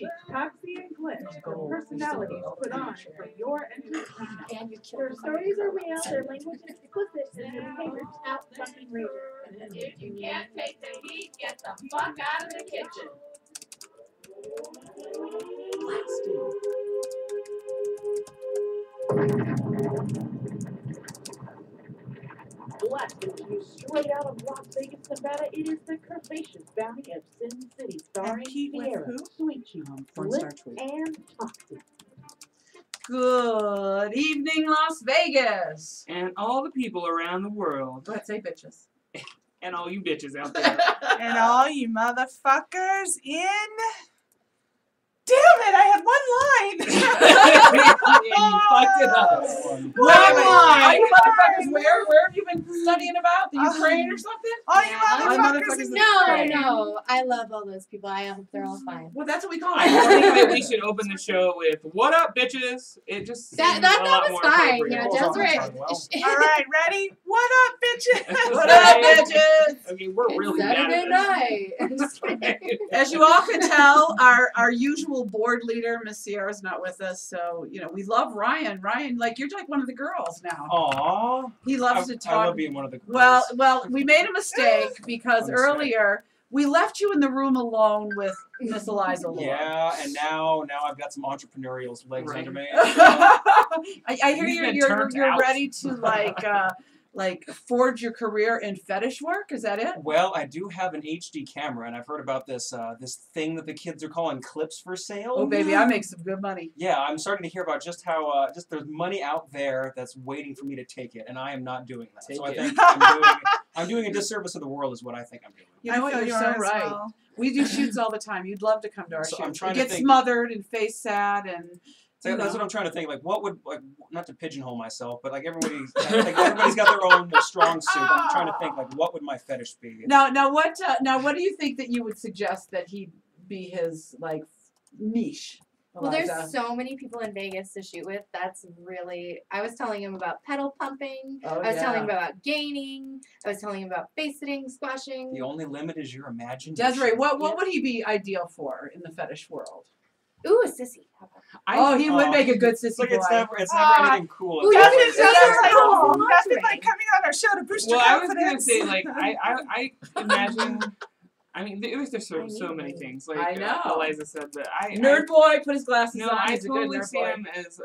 cheeks, Toxie and Glitch, the personalities put on for your entertainment. Their stories are real, their language is explicit, and their behaviors out fucking rager. If you can't take the heat, get the fuck out of the kitchen. Blasting to you straight out of Las Vegas, Nevada, it is the curvaceous bounty of Sin City, starring Sierra, Sweet Cheeks, Glitch, and Toxie. Good evening, Las Vegas. And all the people around the world. Go ahead, say bitches. And all you bitches out there. And all you motherfuckers in... Damn it, I had one line! And you fucked it up. One line! You motherfuckers, where have you been studying about? The Ukraine or something? All you motherfuckers in No, I love all those people. I hope they're all fine. Well, that's what we call I it. think that we should open the show with "What up, bitches?" It just That was fine. Yeah, that's right. All right, ready? What up, bitches? What up, bitches? Okay, we're really bad Saturday at night. As you all can tell, our usual board leader, Miss Sierra's not with us, so we love Ryan. Ryan, you're like one of the girls now. Aww. He loves to talk. I love being one of the girls. Well, we made a mistake because earlier we left you in the room alone with Miss Eliza Lord. Yeah, and now I've got some entrepreneurial legs under me. I hear you're ready to forge your career in fetish work. Is that it? Well, I do have an HD camera, and I've heard about this this thing that the kids are calling clips for sale. Oh, baby, I make some good money. Yeah, I'm starting to hear about just how there's money out there that's waiting for me to take it, and I am not doing that. I think I'm doing a disservice to the world, is what I think I'm doing. You know what? You're so right. Well. We do shoots all the time. You'd love to come to our shoots. I'm trying to get smothered and face sad and. So that's what I'm trying to think. What would not to pigeonhole myself, but everybody's got their own strong suit. I'm trying to think what would my fetish be? Now what do you think that you would suggest that he be his niche? Well, there's so many people in Vegas to shoot with. That's really. I was telling him about pedal pumping. I was telling him about gaining. I was telling him about face sitting, squashing. The only limit is your imagination. Desiree, what would he be ideal for in the fetish world? Ooh, a sissy. He would make a good sissy boy. It's never anything cool. Nothing like coming on our show to boost your confidence. Well, I was gonna say I imagine. I mean, there's so many things. I know. Eliza said, but nerd boy, put his glasses on. I He's totally a good nerd see boy. him as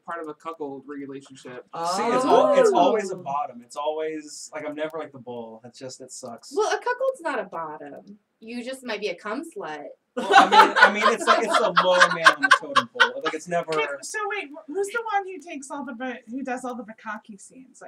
part of a cuckold relationship. See, it's always a bottom. It's always I'm never like the bull. It sucks. Well, a cuckold's not a bottom. You just might be a cum slut. Well, I mean, it's a lower man on the totem pole. It's never. So wait, who's the one who does all the bukkake scenes?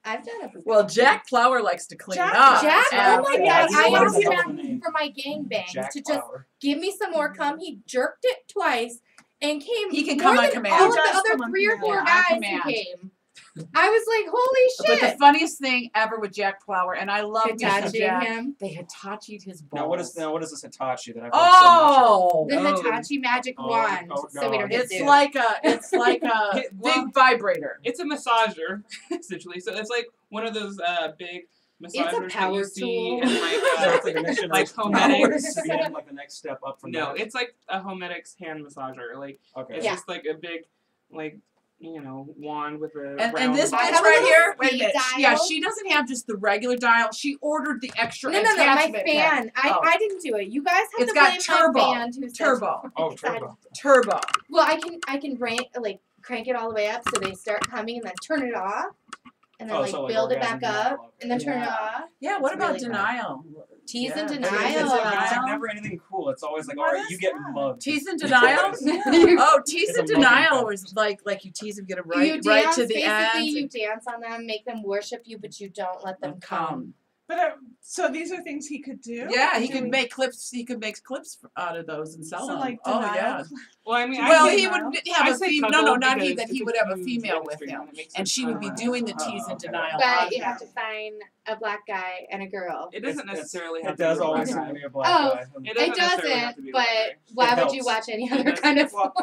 I've done it before. Well, Jack Flower likes to clean up. Jack, oh my God! I asked him for my gangbang to just Flower. give me some more cum. He jerked it twice and came. He can more come on than command. all of the other 3 or 4 guys who came. I was like, holy shit! But the funniest thing ever with Jack Flower, and I love Hitachiing him. They Hitachi'd his balls. Now what is this Hitachi that I've heard so much of? The Hitachi magic wand. No. So we don't get It's like a big vibrator. It's a massager, essentially. So it's like one of those big massagers power that you see tool. in like Homedics. Like the next step up from that. It's like a Homedics hand massager. It's just like a big wand with a and this bitch right here, wait a minute. Yeah, she doesn't have just the regular dial. She ordered the extra attachment. My fan. I didn't do it. You guys have it's to got blame turbo. my fan who Turbo. Turbo. Well, I can crank it all the way up so they start coming and then turn it off. And then build it back up and then turn it off. Yeah, what about denial? Tease and denial. It's never anything cool. It's always all right, you get mugged. Tease and denial? Tease and denial was like you tease them, get them right to the end. Basically, you dance on them, make them worship you, but you don't let them come. But so these are things he could do. Yeah, he could make clips. He could make clips out of those and sell them. Denial. Oh yeah. Well, I mean, he would have a female. No, not he. That he would have a female with him, and she would be doing the tease and denial. But you have to find a black guy and a girl. It doesn't necessarily have to be a black guy. be a black guy. It doesn't. But why would you watch any other kind of porn?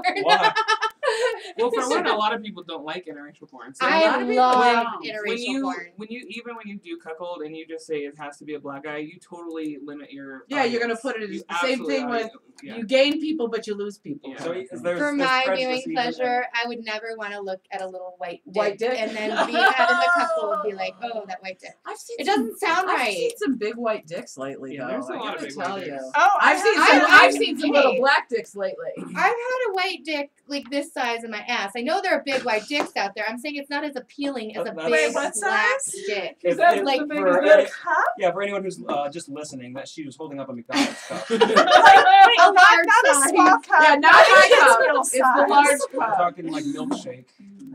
Well, for one, a lot of people don't like interracial porn. So I lot of people love don't. interracial porn. when you do cuckold and you just say it has to be a black guy, you totally limit your. Yeah, you're gonna audience. put it in You the same absolutely thing with yeah. you gain people, but you lose people. Yeah. So For my viewing pleasure, I would never want to look at a little white dick, and then be having the couple be like, "Oh, that white dick." I've seen It doesn't sound I've right. seen some big white dicks lately, Yeah, though. there's a I lot of gotta big tell white you. dicks. Oh, I've seen some little hey. black dicks lately. I've had a white dick like this size in my ass. I know there are big white dicks out there. I'm saying it's not as appealing as a That's- big Wait, what black size? dick. If, That's if, like for, The cup? yeah, for anyone who's just listening, that she was holding up a McDonald's cup. Wait, A large not a size. small cup. Yeah, not not my a cup. real It's the size. large We're cup. talking like milkshake.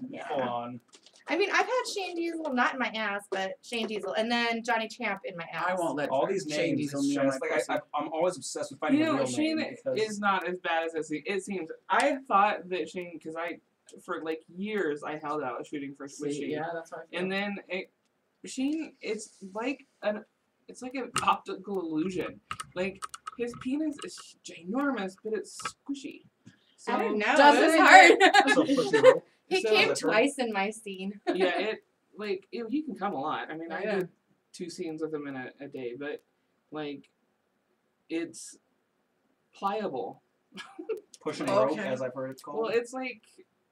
Yeah. Full on. I mean, I've had Shane Diesel, not in my ass, but Shane Diesel, and then Johnny Champ in my ass. I won't let All these Shane names. Diesel It's near my just like pussy. I'm always obsessed with finding You a know, real Shane name because is not as bad as it seems. I thought that Shane, because for like years, I held out shooting with Shane. Yeah, that's what I feel. And then Shane, it's like an optical illusion. Like his penis is ginormous, but it's squishy. So, I don't know. Doesn't It was it hard. so pussy roll. He So- came twice in my scene. Yeah, he can come a lot. I mean, I Yeah. did 2 scenes with him in a day, but like, it's pliable. Pushing a rope, Okay. as I've heard it's called. Well, it's like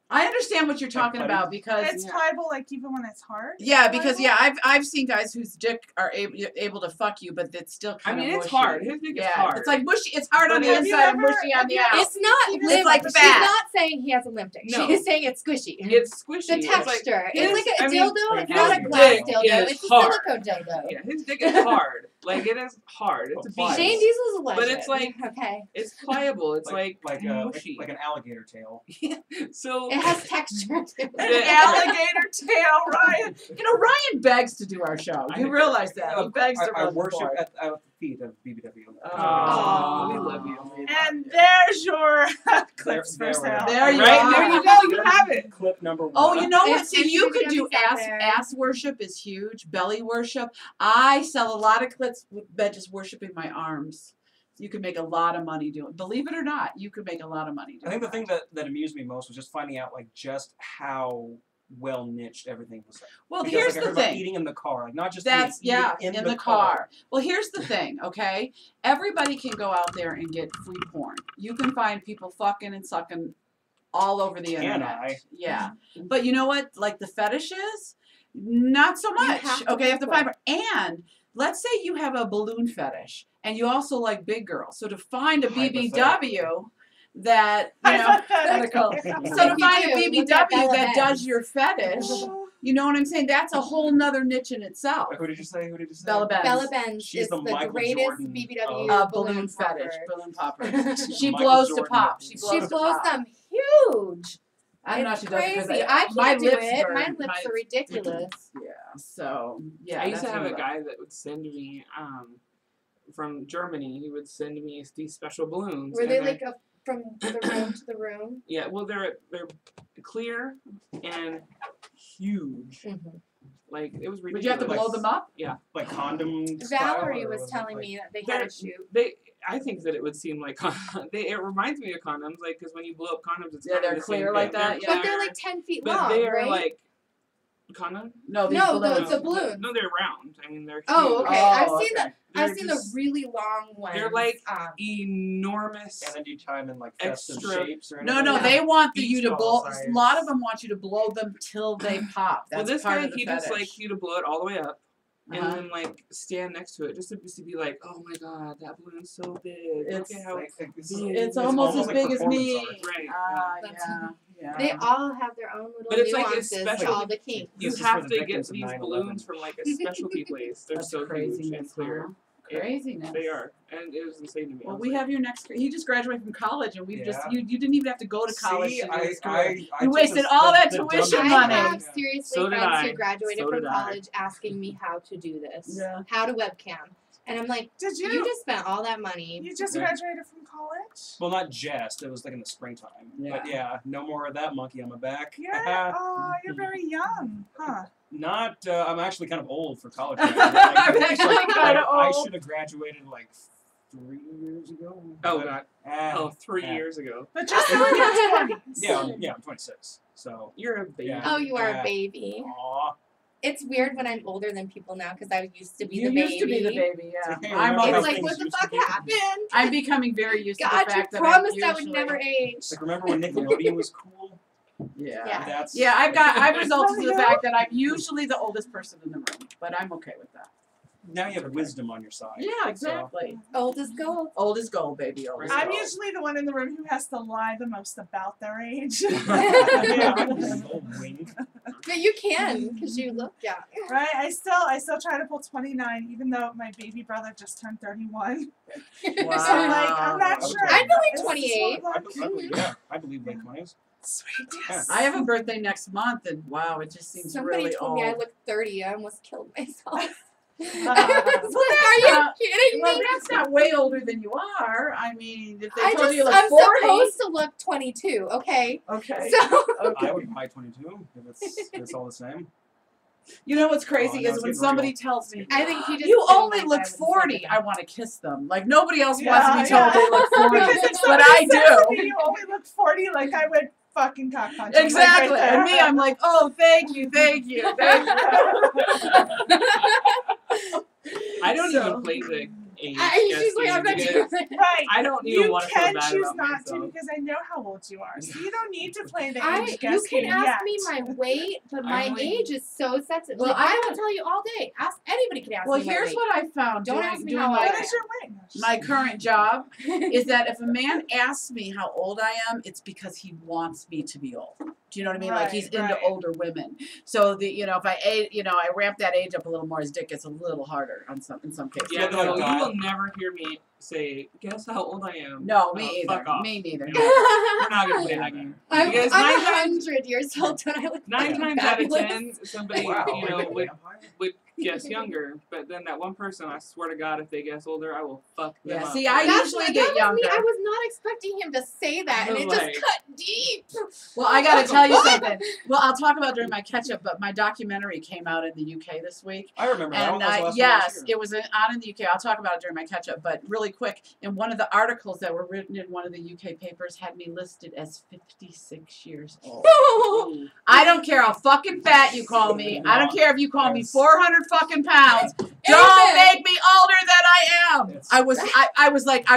I understand what you're talking Like about because It's pliable, like even when it's hard. yeah, because I've seen guys whose dick are able to fuck you, but it's still I kind of mean, mushy. it's hard. His dick is Yeah, hard. it's like mushy. It's hard on But the have you inside and ever- mushy on have the you- outside. It's not It's limp. like She's fat. not saying he has a limp dick. No. She's saying it's squishy. It's squishy. The It's like- texture. his- It's like a I mean, dildo. It's his not a glass dick dildo. is It's a hard. silicone dildo. Yeah, his dick is hard. Like it is hard. It's a Pliable. beast. Shane Diesel's a legend. But it's like- okay. It's pliable. It's like like mushy. an alligator tail. So It has texture to it. The- Alligator tail, Ryan. You know, Ryan begs to do our show. You realize that he begs to I run the worship board. at the feet of BBW. Aw, we love you. And there's your clips There for we are. sale. There you Right are. there you go. You have it. Clip number 1. Oh, you know what? If See, you could do anybody's out there- ass worship is huge. Belly worship. I sell a lot of clips with just worshiping my arms. You could make a lot of money doing. Believe it or not, you could make a lot of money doing. I think the thing that amused me most was just finding out like just how well niched everything was. Well, Because, here's like, I the heard about thing. eating in the car, like not just That's eating in the car. Well, here's the thing, okay? Everybody can go out there and get free porn. You can find people fucking and sucking all over the Can internet. I? Yeah. But you know what? Like the fetishes, not so much. have to Okay, you have to pick find. And let's say you have a balloon fetish and you also like big girls. So to find a BBW that you know, Hypothetical. so to If you find a do, look at BBW Bella that Benz. does your fetish, you know what I'm saying? That's a whole nother niche in itself. Who did you say? Who did you say? Bella Benz. Bella Benz She's is the the Michael greatest Jordan BBW of- Balloon popper. fetish, balloon popper. She Michael blows to Jordan. pop. She She blows to blows pop. them huge. I don't know if It's she does it 'cause crazy. I my can't do lips it. burn. My lips My- are ridiculous. Yeah. So yeah. I used to that's have what a I- guy that would send me from Germany. He would send me these special balloons. Were and they I- like from the room to the room? Yeah, well, they're clear and huge. Mm-hmm. Like it was ridiculous. Would you have to blow them up? Like condom. Valerie style, or was it telling like- me that they had to shoot. I think that it would seem like it reminds me of condoms, like because when you blow up condoms, it's Yeah, kinda they're the same clear like thing. that, They're But they're clear, like 10 feet but long, they are right? like condom. No, these No, balloons. the balloons. No, they're round. I mean, they're huge. Oh, okay. Oh, I've seen okay. I've They're seen the just really long ones. they're like um, enormous. And then do you time in like festive Extra- shapes or No, anything? no, Yeah. they want Beach you to ball blow. size. A lot of them want you to blow them till they pop. That's Well, this part guy, of the he fetish. just likes you to blow it all the way up. And Uh-huh. then like stand next to it just to be like, oh my god, that balloon's so big. It's Look at how Like, it's It's almost as like big as me. performance art. Right. Yeah. Yeah. they all have their own little But it's like a nuances to special- all the kinks. You This is have for to the get victims of these 9/11. balloons from like a specialty place. They're That's so huge craziness, and clear. huh? Craziness. They are, and it was insane to me. I Well, was we like, have your next. He just graduated from college, and we've just Yeah. you didn't even have to go to college. See, to do I his career. I You took wasted this- all that the tuition dumb- I money. have seriously So did friends I. who graduated So from did I. college asking me how to do this. Yeah. How to webcam. And I'm like, Did you just spent all that money. You just Yeah. graduated from college? Well, not just. It was like in the springtime. But yeah, no more of that monkey on my back. You're very young, huh? Not. I'm actually kind of old for college. Like, I'm actually like, kinda I old. should have graduated like 3 years ago. Oh, But, God. ah, 3 ah. years ago. But just in your 20s. Yeah, I'm 26. So. You're a baby. Yeah. Oh, you are Yeah. a baby. Aw. It's weird when I'm older than people now because I used to be You the baby. used to be the baby, yeah. Hey, I'm remember how It's always, like, things what the used to fuck be? happened? I'm becoming very used to God, the you fact that promised I'm I would never age. Like, remember when Nickelodeon was cool? Yeah. Yeah. That's. Yeah, I've resulted to the fact that I'm usually the oldest person in the room, but I'm okay with that. Now you have wisdom on your side. Yeah, exactly. Old as gold. Old is gold, baby. Old is I'm gold. usually the one in the room who has to lie the most about their age. Yeah, I'm just an old wing. But you can because you look young. Right? I still try to pull 29, even though my baby brother just turned 31. Wow. So like, I'm not I sure. would I'm only This is 28. what I, I'm- believe, yeah, I believe late 20s. Sweet. Yeah. Yes. I have a birthday next month, and wow, it just seems Somebody really told old. me I look 30. I almost killed myself. Uh, Are you not- kidding Well, me? that's not way older than you are. I mean, if they I told just, you you look I'm 40. supposed to look 22, okay? Okay. So, Okay. I would buy 22 if it's all the same. You know what's crazy Oh, no, is it's when getting somebody real. tells me, I think he just you didn't only like look I wouldn't 40, say I want to kiss them. Like, nobody else Yeah, wants to be told yeah. they look 40. Because if But somebody I says to do. me, you only look 40, like I would fucking cock punch you, like, Exactly. right there. And me, I'm like, oh, thank you, thank you, thank you. I don't So- even play the age she's like, I'm not guessing doing because it. Right. I don't even You want to feel can bad choose about not to myself. because I know how old you are. So you don't need to play the I, age you guessing can ask yet. me my weight, but my I'm like- age is so sensitive. Well, Like, I I will have- tell you all day. Ask anybody can ask Well, me my here's weight. what I found Don't doing, ask me doing how my, I What is your weight? my current job is that if a man asks me how old I am, it's because he wants me to be old. Do you know what I mean? Like he's Right, into right. older women. So if I ramp that age up a little more, his dick gets a little harder in some cases. Yeah, Yeah, no, like you that. will never hear me say, guess how old I am. No, Oh, me fuck either. off. Me neither. We're not going to play that game. I'm, Because I'm 9 100 years old and I look 9 times out of fabulous. 10, somebody, Wow. you know, like a would vampire? guess younger. But then that one person, I swear to God, if they guess older, I will fuck them Yeah, up. see, I That's usually that get was younger. Me. I was not expecting him to say that, and I it was just like- cut deep. Well, I got to tell you something. Well, I'll talk about during my catch-up, but my documentary came out in the UK this week. I remember that And one. That was the last one I was yes, here. it was on in the UK. I'll talk about it during my catch-up, but really quick, in one of the articles that were written in one of the UK papers had me listed as 56 years old. I don't care how fucking fat you call me. I don't care if you call me 400 fucking pounds. Don't make me older than I am. It's- I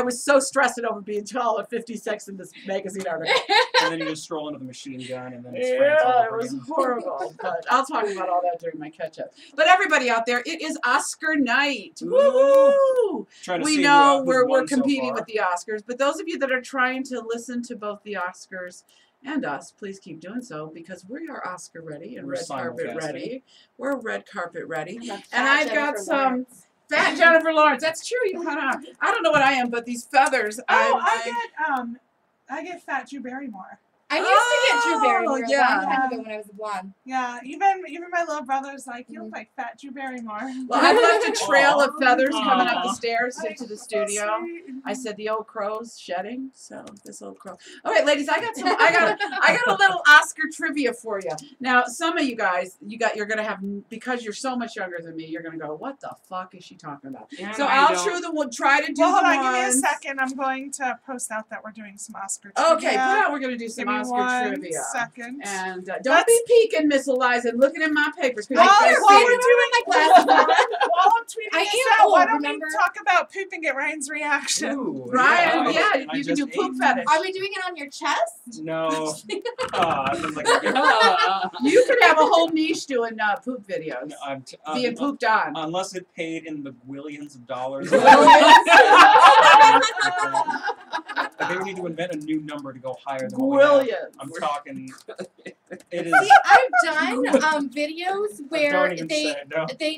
was so stressed over being tall at 56 in this magazine article. And then you just stroll into the machine gun, and then it's France all Yeah, it over was again. horrible. But I'll talk about all that during my catch-up. But everybody out there, it is Oscar night. Ooh. Woo! Trying to We see know who's we're won so competing far. with the Oscars, but those of you that are trying to listen to both the Oscars and us, please keep doing so because we are Oscar ready and We're red carpet simulcasting. ready. We're red carpet ready. I'm a And fat I've got Jennifer some Lawrence. fat Jennifer Lawrence. That's true. You kind of. I don't know what I am, but these feathers. I get fat Drew Barrymore. I used to get Drew Barrymore a yeah. long time ago when I was a blonde. Yeah, even my little brother's like, you look like fat Drew Barrymore. Well, I've left a trail of feathers Aw. coming up the stairs Like, into the so studio. sweet. I said the old crow's shedding, so this old crow. Okay, ladies, I got a little Oscar trivia for you. Now, some of you guys, you're gonna have, because you're so much younger than me, you're gonna go, what the fuck is she talking about? And So I I'll don't- try to do Well, hold the on, give me a ones. second. I'm going to post out that we're doing some Oscar Okay, trivia. put out. We're gonna do Give some me Oscar one trivia. second. And don't be peeking, Miss Eliza, and looking in my papers. 'Cause While, you can't while see we're it. doing my glasses on. while I'm tweeting I this am out, why old, don't remember? we talk about pooping at Ryan's reaction? Ooh, Ryan, yeah, I you can just do poop ate. fetish. Are we doing it on your chest? No. I was like, You could have a whole niche doing poop videos. Being pooped on. Unless it paid in the billions of dollars. I think we need to invent a new number to go higher than what we have. Brilliant. I'm talking. It is. See, I've done videos where Don't even say it,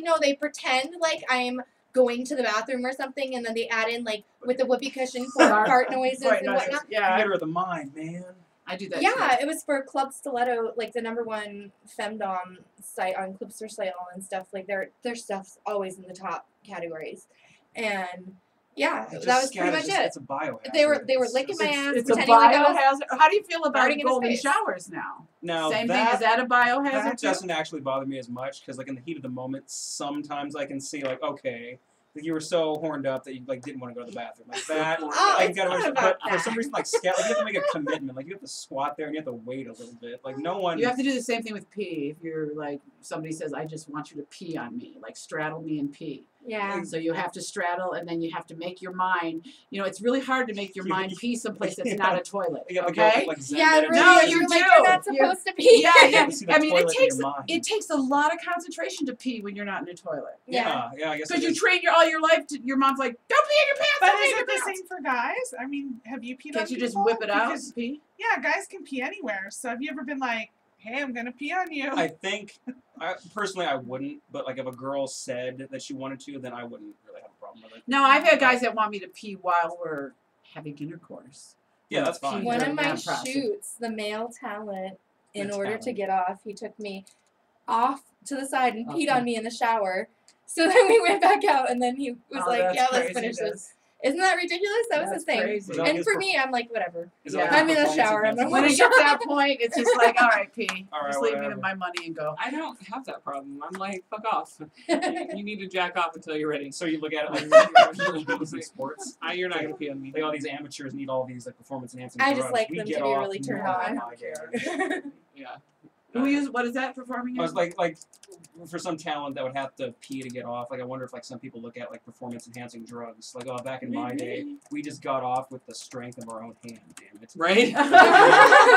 no. they pretend like I'm going to the bathroom or something, and then they add in like with the whoopee cushion for fart noises Fart and noises, whatnot. yeah. Theater of the mind, man. I do that Yeah, too. it was for Club Stiletto, like the #1 femdom site on Clips for Sale and stuff. Like their stuff's always in the top categories, and yeah, It just that was pretty much scatters- it. It's a biohazard. They were It's licking just- my ass, It's a pretending like I was biohazard. How do you feel about farting in his golden face. showers now? Now Same that, thing. Is that a biohazard that too? doesn't actually bother me as much because, like, in the heat of the moment, sometimes I can see, like, okay, Like you were so horned up that you like didn't want to go to the bathroom. Like that. Oh, like, it's you gotta not but about for that. some reason, like you have to make a commitment. Like you have to squat there and you have to wait a little bit. Like no one. You have to do the same thing with pee. If you're like somebody says, "I just want you to pee on me," like straddle me and pee. Yeah. So you have to straddle, and then you have to make your mind. You know, it's really hard to make your mind pee someplace that's not a toilet. You have to go Okay? like Zen Yeah, meditation. really. No, You're you like, do. you're not supposed to be. Yeah, yeah. You see the I mean, toilet in your mind. it takes a lot of concentration to pee when you're not in a toilet. Yeah. Yeah, I guess. Because it you is. train all your life. Your mom's like, "Don't pee in your pants." But Don't pee is in it your the pants. same for guys? I mean, have you peed on Can't you just people? whip it out Because, and pee? yeah, guys can pee anywhere. So have you ever been like, hey, I'm gonna pee on you? I think, personally, I wouldn't. But like, if a girl said that she wanted to, then I wouldn't really have a problem with it. No, I've had guys that want me to pee while we're having intercourse. Yeah, that's fine. One during of my that process. shoots, the male talent, in The order to talent. get off, he took me off to the side and peed Okay. on me in the shower. So then we went back out, and then he was Oh, like, that's "Yeah, let's crazy, finish that's- this." Isn't that ridiculous? That was That's his thing. crazy. Is that like And his for per- me, I'm like, whatever. Is it like Yeah. his I'm in the performance shower, I'm enhancing? When it Shut gets to that point, it's just like, all right, pee. All right, Just leave me whatever. to my money and go. I don't have that problem. I'm like, fuck off. You need to jack off until you're ready. So you look at it like in sports. You're not gonna pee on me. Like all these amateurs need all these like performance enhancing I drugs. just like We them get to be off really turned more on. than I get. Yeah. What is that performing? I was like for some talent that would have to pee to get off. Like I wonder if like some people look at like performance enhancing drugs. Like back in my day, we just got off with the strength of our own hand. Damn it. Right?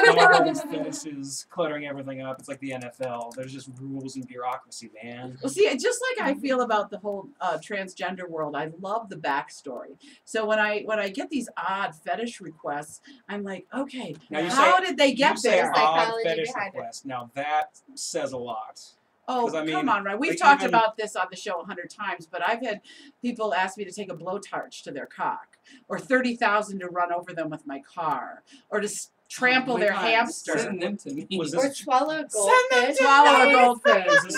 No more all these fetishes cluttering everything up. It's like the NFL. There's just rules and bureaucracy, man. Well, see, just like I feel about the whole transgender world, I love the backstory. So when I get these odd fetish requests, I'm like, okay, Now you how say- did they get you say there? odd Psychology fetish behind it. request. Now that says a lot. Oh, 'Cause I mean, come on, right? We've like, talked even- about this on the show 100 times, but I've had people ask me to take a blowtorch to their cock, or 30,000 to run over them with my car, or to trample Oh my their God, hamster. Send them to me. Was Or this swallow a Send them goldfish. to Swallow a me. goldfish. was this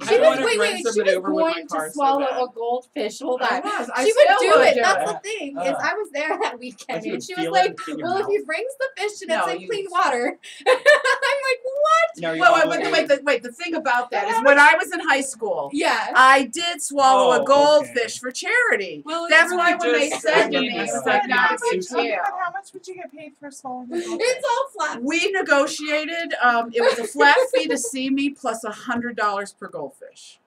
She I was wanna run she somebody was over with my going car to so swallow bad. a goldfish. Hold I on. was. I She would still do would it. do That's it. the thing. Is I was there that weekend, Like you and would she was feel like, it in your "Well, if mouth? he brings the fish and No, it's in you- clean water," I'm like, "What?" Now you're Well, obligated- wait, the thing about that is when I was in high school, Yeah. I did swallow Oh, a goldfish okay. for charity. Well, it's That's really why when they just- said I to mean, me, it's it's like like not a big Okay, deal. but how much would you get paid for swallowing a goldfish? It's all flat. We negotiated. It was a flat fee to see me plus $100 per goldfish.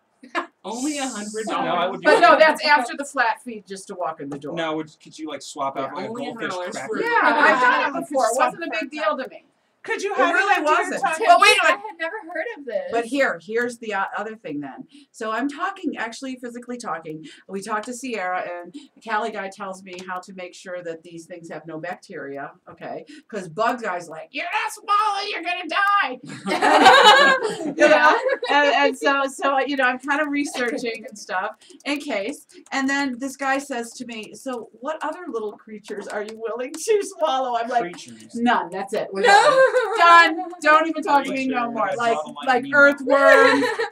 Only $100. No, I would do But it. no, that's after the flat fee just to walk in the door. Now, could you like swap out Yeah, like a only goldfish $100 cracker? for- Yeah, I've done it Yeah. before. It wasn't a big deal to me. Could you It have really it after your wasn't. time? Well, wait a I minute. had never heard of this. But here's the other thing then. So I'm talking, actually physically talking. We talked to Sierra, and the Cali guy tells me how to make sure that these things have no bacteria, okay? Because bug guy's like, you're not swallowing, you're gonna die. You know? And so you know, I'm kind of researching and stuff in case. And then this guy says to me, so what other little creatures are you willing to swallow? I'm like, Creatures. none. That's it. We're No. done. Don't even talk to me no Creature. more. That's Like all the like life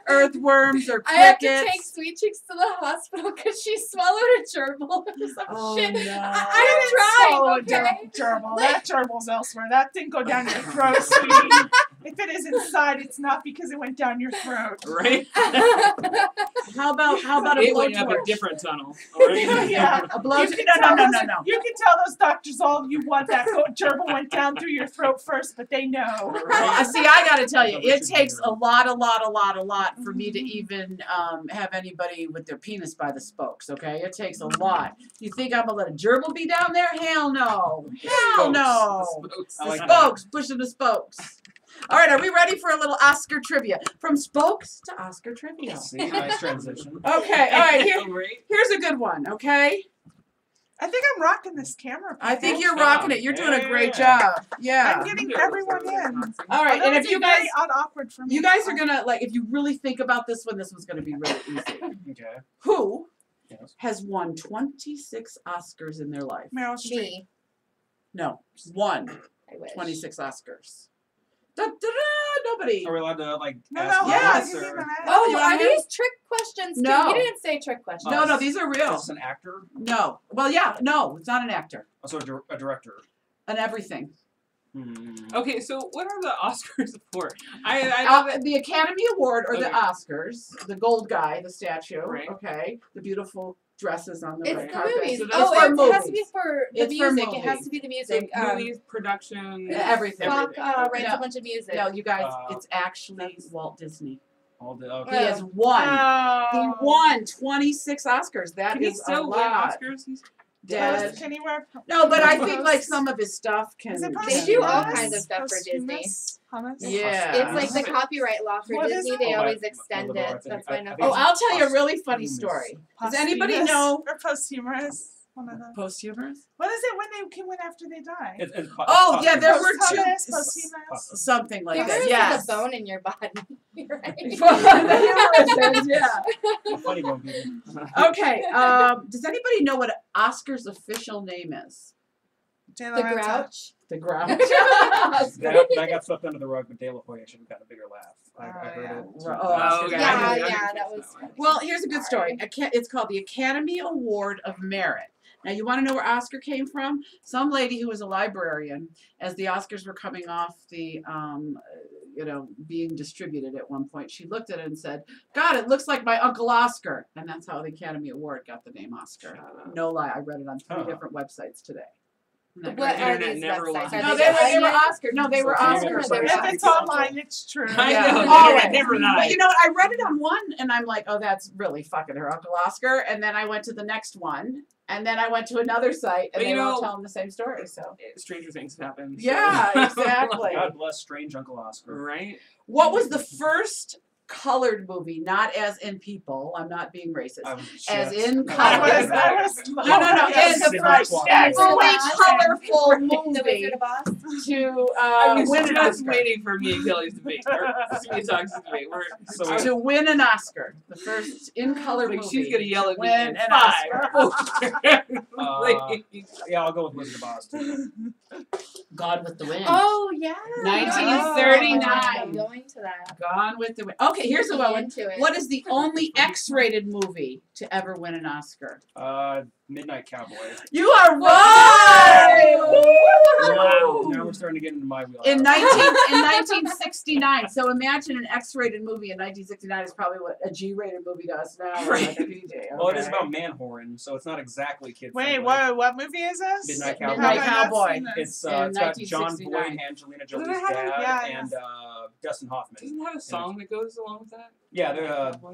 earthworms or I had to crickets. take Sweet Cheeks to the hospital because she swallowed a gerbil or some Oh, shit. no. I tried, okay? Gerbil. That gerbil's elsewhere. That didn't go down your throat, sweetie. If it is inside, it's not because it went down your throat. Right? How about a It went up a blowtorch? different tunnel. Alright? Yeah. A blowtorch? You can No. You can tell those doctors all you want. That gerbil went down through your throat first, but they know. Well, see, I got to tell you, No, it Richard takes Gere. a lot for me to even have anybody with their penis by the spokes. Okay, it takes a lot. You think I'm gonna let a gerbil be down there? Hell no. Hell no. Spokes. I like The that. spokes, pushing the spokes. All right, are we ready for a little Oscar trivia? From spokes to Oscar trivia. See, nice transition. Okay, all right, Right? here's a good one, okay? I think I'm rocking this camera. I think people. you're rocking it. You're doing a great Yeah. job. Yeah. I'm getting everyone in. All right, Although and if it's you very guys awkward for me. you guys are gonna like if you really think about this one's gonna be really easy. Okay. Who Yes. has won 26 Oscars in their life? Meryl Streep. Me. No, won I wish. 26 Oscars. Da, da, da, nobody. Are we allowed to like No, ask no, Yes. hold on, this, give me a or minute. Oh, you are want these trick questions too? No. You didn't say trick questions. No, these are is real. this an actor? No. Well, yeah, no, it's not an actor. Also a director. An everything. Okay, so what are the Oscars for? I know that. The Academy Award or the Okay. Oscars, the gold guy, the statue, Right. okay, the beautiful dresses on the It's red the carpet. movies. So that's Oh, for it has to be movies. for the It's for music. It has movies. to be the music. Movies, production, Everything. Spock writes No. a bunch of music. No, you guys, Uh, it's actually Walt Disney. All the He okay. has won. He Oh. won 26 Oscars. That Can he is a still win lot. Oscars? He's Dead. Can he wear? No, but I think Post- like some of his stuff can. Is it They do all posthumous? kinds of stuff for Disney. Posthumous? Hummus? Yeah. It's like the copyright law for What is Disney. it? They Oh, always my extend little it. art So that's thing. why I know. I Oh, think I'll tell you a really funny Posthumous. story. Does anybody Posthumous know or posthumous? One of those. posthumous? What is it when they can win after they die? It's Oh, yeah, there were two. Posthumous, posthumous. Something like Humorous that. is Yes. a bone in your body, right? The humorous is, yeah. funny bone people. Okay. Does anybody know what Oscar's official name is? Jay The Loretta. Grouch. The Grouch. That got swept under the rug, but De La Hoya should have gotten a bigger laugh. I heard yeah. it. Oh, okay. Yeah, I yeah, didn't that catch was. one. Well, here's a good story. It's called the Academy Award of Merit. Now, you want to know where Oscar came from? Some lady who was a librarian, as the Oscars were coming off the, being distributed at one point, she looked at it and said, God, it looks like my Uncle Oscar. And that's how the Academy Award got the name Oscar. No lie, I read it on 3 different websites today. Isn't that What great? are Internet these never websites? lies. Are No, they they were Onion? Oscar. No, they were So Oscar. famous They were If websites. it's online, it's true. I Yeah. know. Oh, Internet and- never But lies. you know what? I read it on one, and I'm like, oh, that's really fucking her Uncle Oscar. And then I went to the next one, and then I went to another site, and But they you were all know- telling the same story. So, Stranger things happen. so- yeah, exactly. God bless strange Uncle Oscar. Right? What was the first colored movie? Not as in people. I'm not being racist. I was As shit. in I color. was. No. Yes, It's the first Yes. fully colorful The movie Wizard of Oz. to I was win an just Oscar. waiting for me and Kelly's debate. Or Sweet Talk's debate. So To win an Oscar, the first in color Like, movie. she's gonna yell to at me win in an 5. Oscar. yeah, I'll go with Wizard of Oz too. Gone with the Wind. Oh yeah. 1939. I'm going to that. Gone with the Wind. Okay, here's a Looking one. into it. What is the only X-rated movie to ever win an Oscar? Midnight Cowboy. You are right. Now we're starting to get into my wheelhouse. In 1969. So imagine an X-rated movie in 1969 is probably what a G-rated movie does now. or like a PG, Well, it is okay? about man-whoring, so it's not exactly kid Wait, friendly. what movie is this? Midnight How Cowboy. have I Midnight not Cowboy. seen this? It's In got John 1969. Boyd, Angelina Jolie's Doesn't it have dad, Yeah, and Dustin Hoffman. Doesn't it have a song that goes along with that? Yeah, they're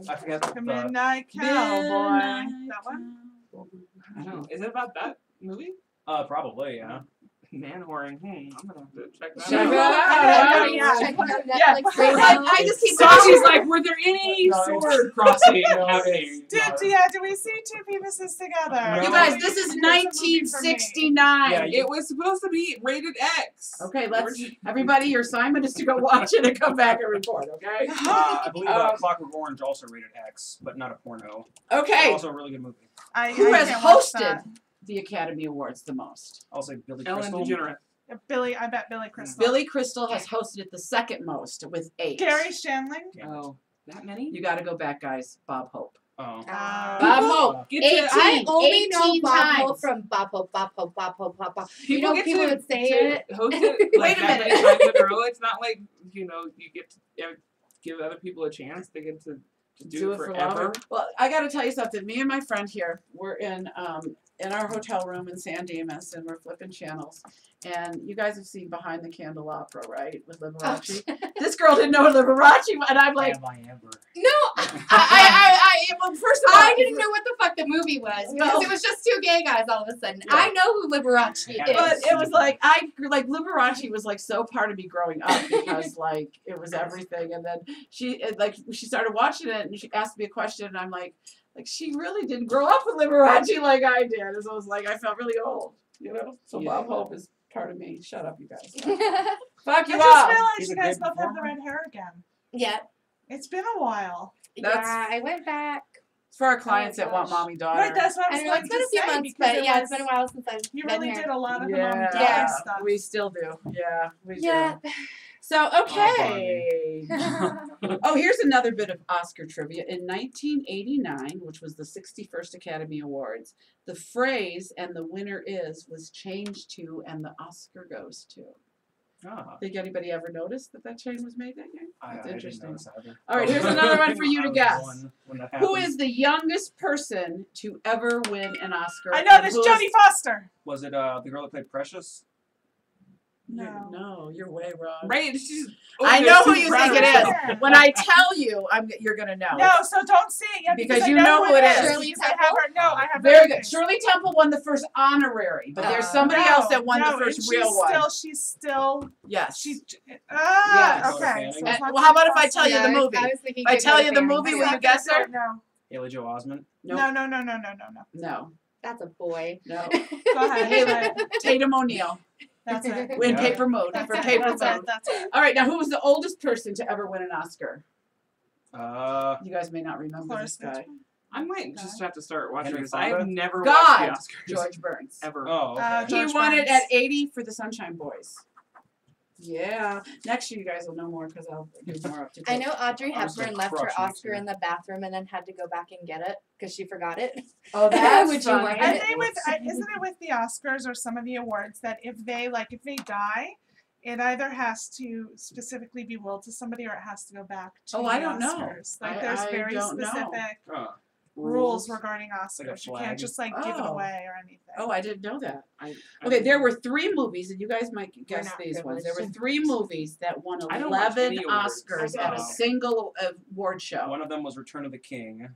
I forget The the Midnight Cowboy. That one? I don't know. Is it about that movie? probably, yeah. Man whoring. I'm gonna have to check that Check out. that out. Yeah. Check out Yeah. Netflix right Like, now. I just keep Sassy's like, were there any No, sword crossing happening? Do we see two penises together? No. You guys, this is It's a movie for me. 1969. Yeah, It was supposed to be rated X. Okay, everybody, your assignment is to go watch it and come back and report, okay? I believe Clockwork Orange also rated X, but not a porno. Okay, Also a really good movie. who I has can't watch hosted that. the Academy Awards the most? I'll say Billy Ellen Crystal. DeGeneres. I bet Billy Crystal. Billy Crystal has hosted it the second most with 8. Gary Shandling. Yeah. Oh, that many? You got to go back, guys. Bob Hope. Oh. Bob Hope. Get 18. to, I only know 18 Bob Hope times. from Bob Hope, Bob Hope, Bob Hope, Bob Hope. You people know, get people to, would say to it. host it like Wait a that minute. many times in a row. It's not like, you get to give other people a chance. They get to just do it forever. longer. Well, I got to tell you something. Me and my friend here, we're in our hotel room in San Dimas, and we're flipping channels. And you guys have seen Behind the Candelabra, right, with Liberace? This girl didn't know what Liberace was, and I'm like, Have I ever? No, well, first of all, I didn't know what the fuck the movie was because No. it was just 2 gay guys all of a sudden. Yeah. I know who Liberace Yeah. is. But it was like Liberace was like so part of me growing up because like it was everything. And then she started watching it and she asked me a question and I'm like she really didn't grow up with Liberace like I did. And so I was like I felt really old, So Yeah. Bob Hope is part of me. Shut up, you guys. Yeah. Fuck you I just up. realized He's you a guys great both have the performer. red hair again. Yeah. It's been a while. That's- I went back. It's for our clients that want gosh. mommy daughter. Right, that's what I I was know going it's been a to few say, months, because but it yeah, was- it's been a while since I've You been really here. did a lot of the mom and Yeah, dad Yeah. stuff. we still do. Yeah, we Yeah. do. So okay. Oh, here's another bit of Oscar trivia. In 1989, which was the 61st Academy Awards, the phrase "and the winner is" was changed to "and the Oscar goes to." Ah, Think anybody ever noticed that chain was made that year? I That's didn't interesting. notice either. All right, here's another one for you to I was guess. one when that Who happened. is the youngest person to ever win an Oscar? I know and this who is- Jodie Foster. Was it the girl that played Precious? No, you're way wrong. Right? She's, I they're know who super you proud think of it herself. is. When I tell you, you're gonna know. No, so don't say it yet Because I you know who it is. Shirley Because I have her. No, I have Very her good. face. Shirley Temple won the first honorary, but there's Oh. somebody else that won the No, first and real one. She's still. Yes. She's. Yes. Okay. So And- it's not well, how about Jodie if I tell you Foster. the movie? I was thinking If I tell Dakota you the Fanning. movie, I'm will you not guess gonna her? do it, No. Haley Joel Osment? Nope. No. No. That's a boy. No. Go ahead. Haley Tatum O'Neal That's it. in Yeah. Paper Moon That's for it. Paper That's Moon. it. That's it. All right, now who was the oldest person to ever win an Oscar? Uh, You guys may not remember this guy. I might just have to start watching Henry this. I have Fonda? never God. watched the Oscars George Burns. ever. oh, okay. He George won it Burns. at 80 for the Sunshine Boys. Yeah. Next year you guys will know more because I'll be more up to date. I know Audrey I was Hepburn gonna left her crush next Oscar year. in the bathroom and then had to go back and get it because she forgot it. Oh, that's Would you funny. want Are it? they with? Isn't it with the Oscars or some of the awards that if they die, it either has to specifically be willed to somebody or it has to go back to Oh, the I don't know. Oscars. Like I there's very don't know. specific Huh. rules regarding Like a Oscars. You flag. can't just like give it Oh. away or anything. Oh, I didn't know that. Okay, there were 3 movies, and you guys might guess not these ones. There were privileged. 3 movies that won I don't watch 11 any awards. Oscars at a Oh. single award show. One of them was Return of the King.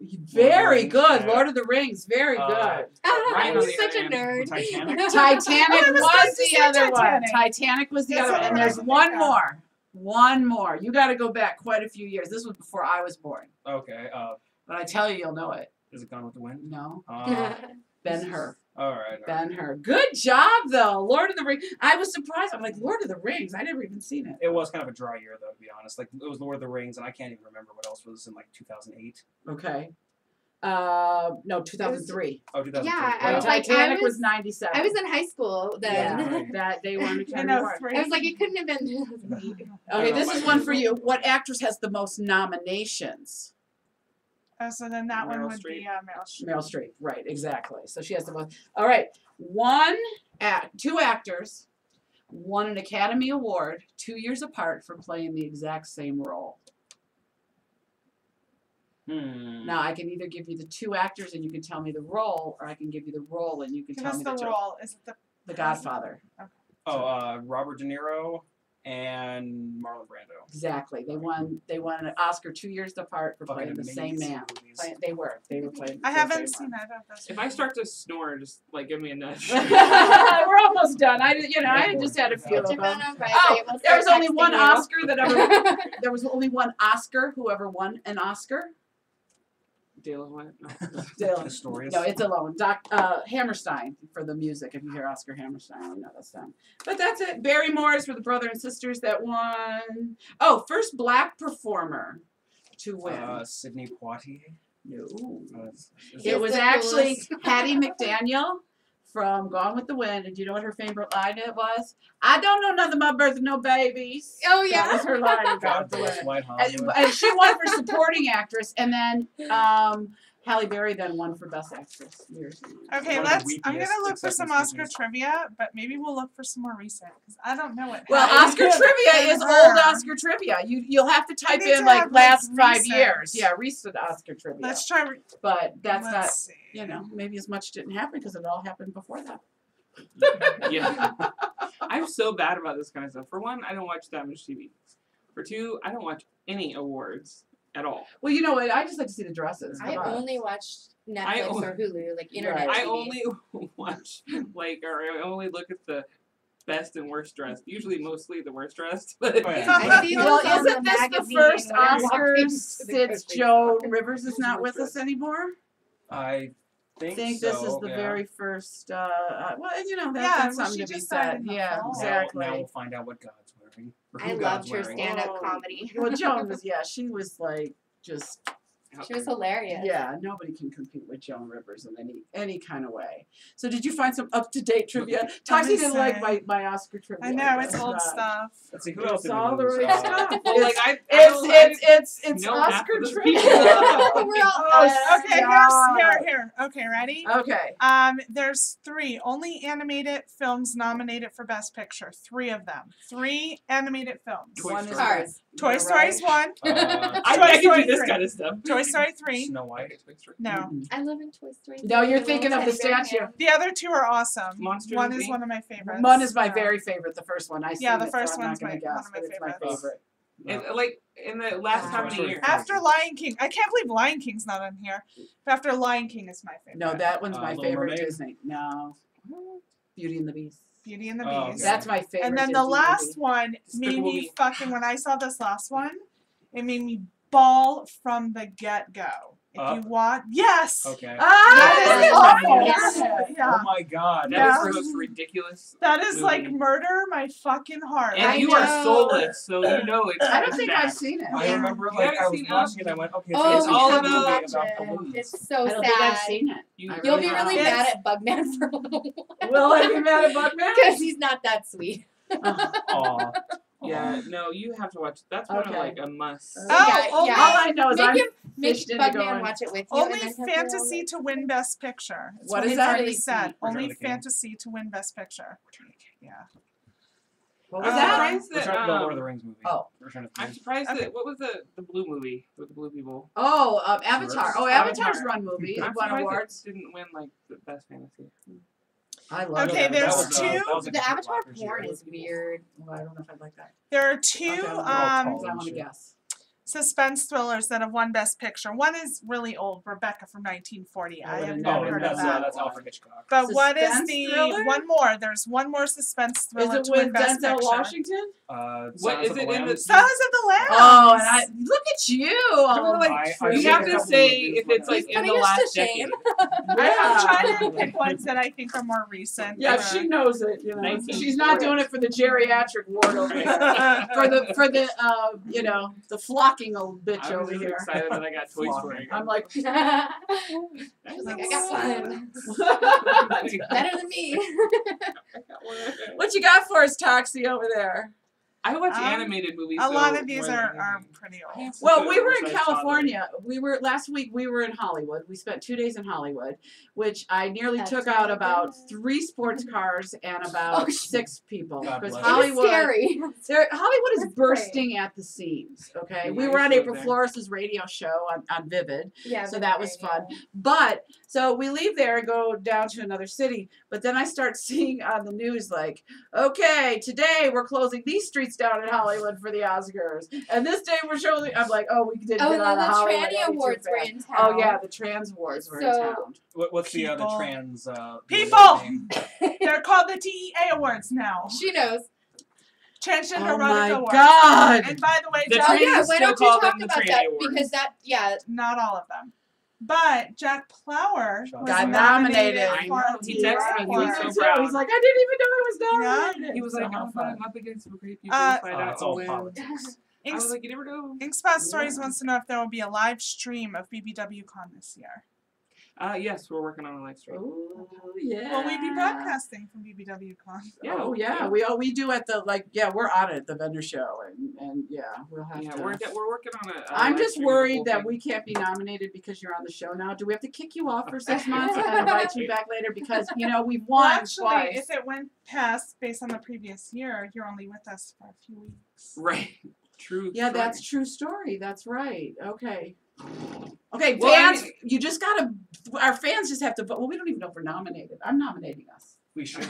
Very Rings, good. yeah. Lord of the Rings. Very Uh, good. Ryan, I'm on the such a other hand, nerd. Titanic? Titanic I was was going to the say other one. Titanic. Titanic was the That's other one. what And I there's was one thinking of. more. One more. You got to go back quite a few years. This was before I was born. Okay. But I tell you, you'll know it. Is it Gone with the Wind? No. Ben-Hur. All right. Ben-Hur. Good job, though. Lord of the Rings. I was surprised. I'm like, Lord of the Rings. I never even seen it. It was kind of a dry year, though, to be honest. Like, it was Lord of the Rings, and I can't even remember what else was in, like, 2008. Okay. No, 2003. Oh, 2003. Yeah, I And was like, Titanic was 97. I was in high school then. Yeah, Right. that they won In Academy Award. 03. I was like, it couldn't have been 2008. Okay, know, this my is one favorite for you. What actress has the most nominations? Oh, so then that one Meryl would Streep. be Meryl Streep. Meryl Streep. Right, exactly. So she has the most. All right, 2 actors won an Academy Award 2 years apart for playing the exact same role. Now I can either give you the 2 actors and you can tell me the role, or I can give you the role and you can Give tell us me the the role. Is it The Godfather. Oh, Robert De Niro and Marlon Brando. Exactly. They won an Oscar 2 years apart for Fucking playing the same amazing man. movies. They were playing. I the haven't same seen either of those. If I start to snore, just like give me a nudge. one. We're almost done. I just had a few of Put your phone them. on vibrate, Oh, we'll there was start only one texting you. Oscar that ever. There was only one Oscar who ever won an Oscar. Dale went. No. Dylan. Pistorius. No, it's alone. Hammerstein for the music. If you hear Oscar Hammerstein, you know that's them. But that's it. Barrymore's for the brother and sisters that won. Oh, first black performer to win. Sidney Poitier. No. Is It Is was the actually coolest. Hattie McDaniel from Gone with the Wind. And do you know what her favorite line it was? I don't know nothing about birthing no babies. Oh, That yeah. was her line in Gone God with the bless Wind. White Hollywood. And she won for supporting actress, and then Halle Berry then won for best actress years. Okay, One of the I'm gonna weepiest look for some acceptance Oscar speeches. trivia, but maybe we'll look for some more recent because I don't know what. Well, happened. Oscar trivia is Her. old Oscar trivia. You'll have to type need in to like have, like, last 5 recent. years. Yeah, recent Oscar trivia. Let's try. But that's let's not. see. You know, maybe as much didn't happen because it all happened before that. Yeah. I'm so bad about this kind of stuff. For one, I don't watch that much TV. For 2, I don't watch any awards at all. Well, you know what? I just like to see the dresses. I Come on. only watch Netflix or Hulu, like internet Right. I TV. only watch or I only look at the best and worst dressed. Usually, mostly the worst dressed. But Oh, yeah. I see Well, those on isn't the this the magazine first when I'm walking Oscars to the since grocery Joe store. Rivers is not with us anymore? I I think, think so, this is the yeah. very first. Well, you know, Yeah, that's well, something she to be just died said. in the Yeah, fall. exactly. Now we'll find out what God's wearing. Or who I God's loved her wearing. stand-up Oh. comedy. Well, Joan was, yeah, she was like just She was hilarious. Yeah, nobody can compete with Joan Rivers in any kind of way. So did you find some up-to-date trivia? Toxie didn't like my Oscar trivia. I know, it's old stuff. Let's see, who else It's did we all the lose? right stuff. Well, like, It's know half Oscar of this trivia. people. We're all Okay, God. here. Okay, ready? Okay. There's 3 only animated films nominated for Best Picture. 3 of them. 3 animated films. Toy Story. Cars. Toy Story's 1. I can do this Story kind of stuff. Toy Story 3. Snow White. No. I live in Toy Story. No, you're thinking of the Teddy bear statue. hand. The other 2 are awesome. Monsters, One is Inc. one of my favorites. One is my So- very favorite. The first one. I Yeah, seen the it, first so I'm one's not gonna one guess, of my but it's my favorites. favorite. And, like, in the last how many years? After Lion King. I can't believe Lion King's not on here. But after Lion King is my favorite. No, that one's my Little favorite Mermaid? Disney. No, Beauty and the Beast. Beauty and the Oh, Beast. okay. That's my favorite. And then the Disney last movie. one made Despicable me Me. fucking, when I saw this last one, it made me bawl from the get-go. If Up? you want, yes! Okay. That is Ah, awful. yes. Yeah. Oh my god, that Yeah. is the most ridiculous. That is like movie. murder my fucking heart. And I you are know. soulless, so you know it's. I don't it's think bad. I've seen it. I remember, You like, haven't I was seen watching it, I went, okay, Oh, it's you all have to about watch balloons. it. It's so I don't sad. think I've seen it. You I You'll really be really haven't. mad at Bugman for a little while. Will I be mad at Bugman? Because he's not that sweet. Aw. Yeah, no, you have to watch. That's one of Okay. like a must. Yeah, only, yeah. All I know is I'm Make fished into Bugman going. watch it with you. only and then he'll fantasy feel to win Best Picture. It's What is he's that? already Really said. sweet. Only Return of the King. fantasy to win Best Picture. Yeah. What was I'm that? surprised that. Return of the Lord of the Rings movie. Oh. Return of the I'm King. surprised Okay. that. What was the blue movie with the blue people? Oh, Avatar. Oh, Avatar's Avatar. run movie. It I'm won surprised awards. it didn't win like the best fantasy. I love Okay, it. there's that was, two- that was a The good Avatar Lockers year. porn is weird. Oh, I don't know if I'd like that. There are 2 Okay, I'm tall. I want to guess. suspense thrillers that have won Best Picture. One is really old, Rebecca from 1940. I I have would've never Oh, never heard heard of of that. that's Alfred Hitchcock. But what is Suspense the thriller? one more? There's one more suspense Is thriller it to win with Best Denzel Picture. Washington? What Silence is of it the in the? Lambs? Silence of the Lambs. Oh, and I look at you. Remember, like, I you see have a to couple say movies if it's when like He's in the putting us last to shame. decade. I'm trying to pick ones that I think are more recent. Yeah, or- she knows it. You know, 1940. she's not doing it for the geriatric ward over here. for the you know, the flocking old bitch I was over just here. excited that I got Toy Story. I'm like, She's like, I got one. Better than me. what you got for us, Toxie, over there? I watch Um, animated movies. A lot so of these more than are anything. pretty I old. have to Well, go we were in besides Toddler. California. Last week we were in Hollywood. We spent 2 days in Hollywood, which I nearly That's took really out about good. 3 sports cars and about Oh, 6 people. God Because bless. It was Hollywood, scary. Hollywood is That's bursting at the seams. Okay, Yeah, we I were on used to April live there. Flores' radio show on Vivid, Yeah, so that was fun. But so we leave there and go down to another city. But then I start seeing on the news like, okay, today we're closing these streets down in Hollywood for the Oscars, and this day we're showing. I'm like, oh, we didn't Oh, get and out then of the Hollywood tranny any too awards were fast. in town. Oh yeah, the trans awards were in So- town. What's the People. trans People! name? They're called the TEA Awards now. She knows. Transgender Oh my Erotic Awards. God! And by the way, The Jack, Oh yeah, Trannies why still don't you call talk them the about Tranny that? Awards. Because that, yeah, not all of them. But Jack Plower was Got nominated nominated. I for know. a He TEA texted me. He Award. was so Me too. proud. He's like, I didn't even know I was nominated. He was So like, how I'm fun. up against some great people. Uh, find Oh, out it's all when. politics. I was like, you never know. Inkspot Stories wants to know if there will be a live stream of BBWCon this year. Yes, we're working on a live stream. Oh yeah. Will we be broadcasting from BBWCon? Yeah. Oh yeah, we do at the we're on it at the vendor show and yeah, we'll have Yeah, to. we're working on it. I'm just worried that we can't be nominated because you're on the show now. Do we have to kick you off for 6 months and invite you back later because we've won Well, actually, twice? if it went past based on the previous year, you're only with us for a few weeks. Right. True. Yeah, story. that's true story. That's right. Okay. Okay, Well, I fans, mean- you just gotta. Our fans just have to vote. Well, we don't even know if we're nominated. I'm nominating us. We should.